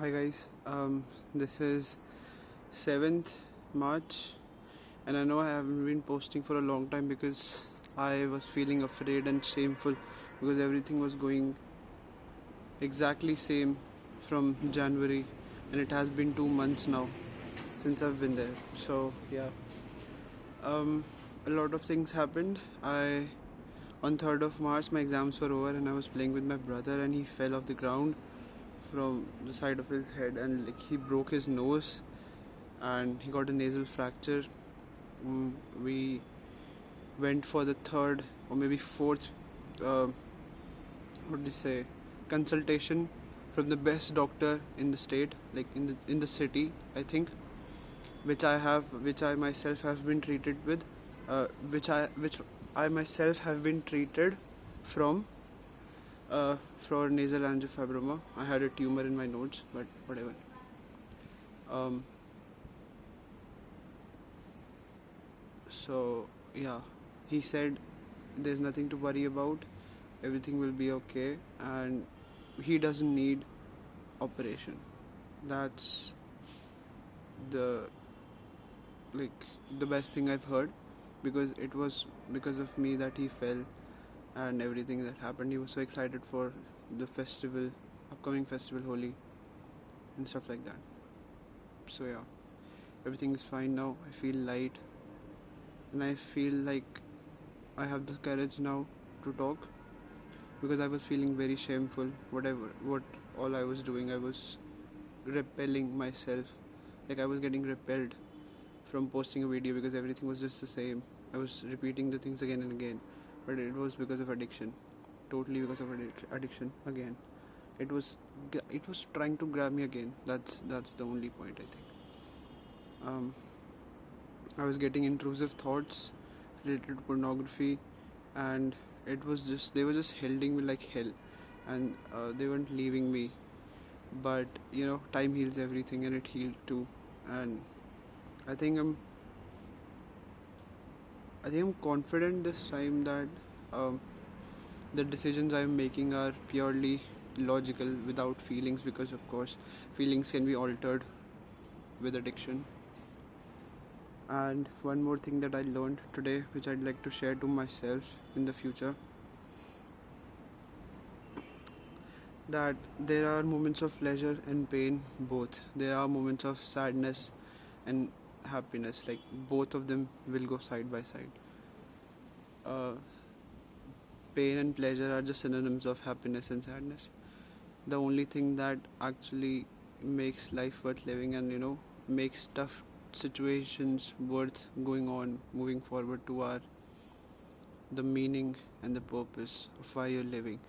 Hi guys, this is 7th March, and I know I haven't been posting for a long time because I was feeling afraid and shameful because everything was going exactly same from January, and it has been 2 months now since I've been there. So yeah, um, a lot of things happened. On 3rd of March my exams were over and I was playing with my brother and he fell off the ground from the side of his head and like he broke his nose and he got a nasal fracture. We went for the third or maybe fourth, what do you say, consultation from the best doctor in the state, like in the city, I think, which I myself have been treated with, which I myself have been treated from for nasal angiofibroma. I had a tumor in my nose, but whatever. Um, so yeah, he said there's nothing to worry about, everything will be okay, and he doesn't need operation. That's the like the best thing I've heard, because it was because of me that he fell and everything that happened. He was so excited for the festival, upcoming festival, Holi, and stuff like that. So yeah, everything is fine now. I feel light, and I feel like I have the courage now to talk, because I was feeling very shameful. What all I was doing, I was repelling myself. Like I was getting repelled from posting a video because everything was just the same. I was repeating the things again and again, but it was because of addiction. Totally because of addiction again. It was trying to grab me again. That's the only point, I think. Um, I was getting intrusive thoughts related to pornography, and it was just they were just holding me like hell, and they weren't leaving me. But time heals everything, and it healed too. And I think I'm I think I'm confident this time that um, the decisions I'm making are purely logical without feelings, because of course feelings can be altered with addiction. And one more thing that I learned today, which I'd like to share to myself in the future, that there are moments of pleasure and pain both. There are moments of sadness and happiness, like both of them will go side by side. uh, Pain and pleasure are just synonyms of happiness and sadness. The only thing that actually makes life worth living, and makes tough situations worth going on, moving forward to, are the meaning and the purpose of why you're living.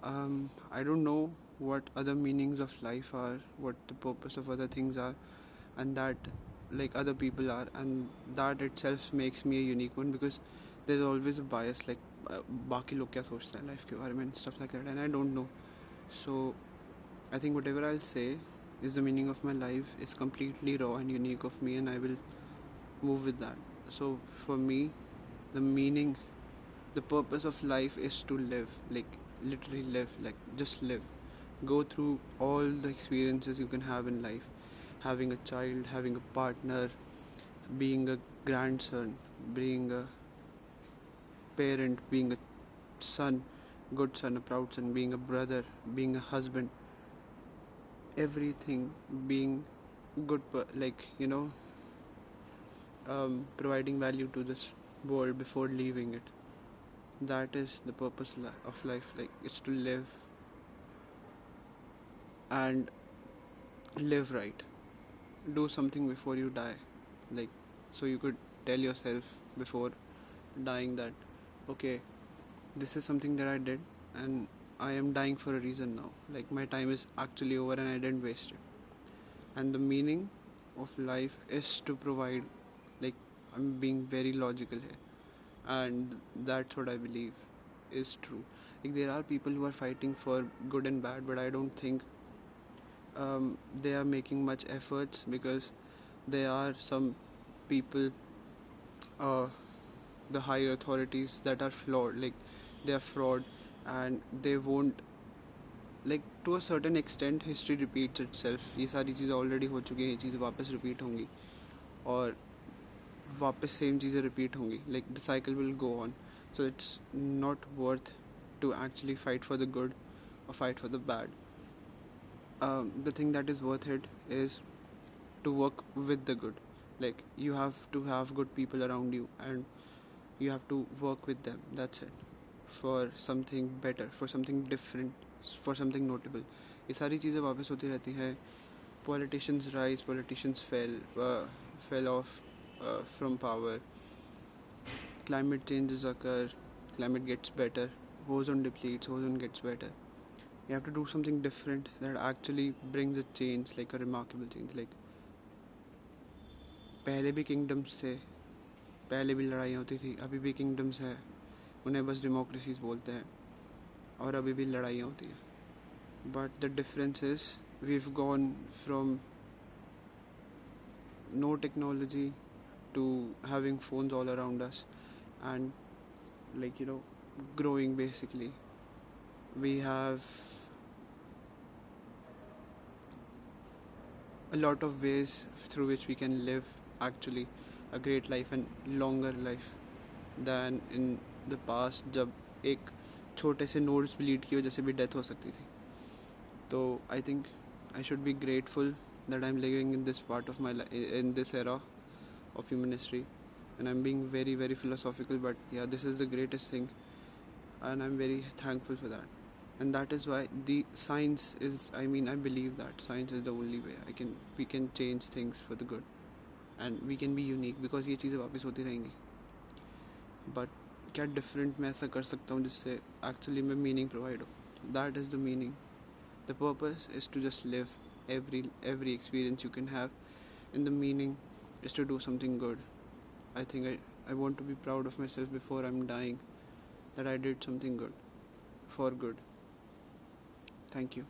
I don't know what other meanings of life are, what the purpose of other things are, and that like other people are, and that itself makes me a unique one, because there's always a bias, like बाकी लोग क्या सोचते हैं life के बारे में, stuff like that, and I don't know. So I think whatever I'll say is the meaning of my life, is completely raw and unique of me, and I will move with that. So for me, the meaning, the purpose of life is to live, like literally live, like just live. Go through all the experiences you can have in life: having a child, having a partner, being a grandson, being a parent, being a son, good son, a proud son, being a brother, being a husband, everything, being good, like providing value to this world before leaving it. That is the purpose of life. Like, it's to live and live right. Do something before you die, like, so you could tell yourself before dying that, okay, this is something that I did, and I am dying for a reason now. Like, my time is actually over and I didn't waste it. And the meaning of life is to provide, like, I'm being very logical here, and that's what I believe is true. Like, there are people who are fighting for good and bad, but I don't think they are making much efforts, because there are some people, uh, the higher authorities, that are flawed, like they are fraud, and they won't, like, to a certain extent history repeats itself. ये सारी चीज़ें already हो चुकी हैं, ये चीज़ें वापस repeat होंगी और वापस सेम चीज़ें रिपीट होंगी. Like the cycle will go on. So it's not worth to actually fight for the good or fight for the bad. The thing that is worth it is to work with the good. Like, you have to have good people around you and you have to work with them. That's it. For something better, for something different, for something notable. ये सारी चीज़ें वापस होती रहती हैं. Politicians rise, politicians fell off from power. Climate changes occur, climate gets better, ozone depletes, ozone gets better. You have to do something different that actually brings a change, like a remarkable change. Like, पहले भी kingdoms थे, पहले भी लड़ाइयाँ होती थी, अभी भी किंगडम्स है, उन्हें बस डेमोक्रेसीज बोलते हैं और अभी भी लड़ाइयाँ होती हैं. But the difference is we've gone from no technology to having phones all around us and, like, growing. Basically, we have a lot of ways through which we can live actually a great life and longer life than in the past, जब एक छोटे से nodes bleed की वजह से भी death हो सकती थी. तो I think I should be grateful that I'm living in this part of my life, in this era of human history, and I'm being very, very philosophical, but yeah, this is the greatest thing, and I'm very thankful for that. And that is why the science is, I believe that science is the only way we can change things for the good, and we can be unique, because ये चीज़ें वापस होती रहेंगी. But क्या different मैं ऐसा कर सकता हूँ जिससे actually मैं meaning provide हो? That is the meaning. The purpose is to just live every experience you can have, and the meaning is to do something good. I think I want to be proud of myself before I'm dying, that I did something good for good. Thank you.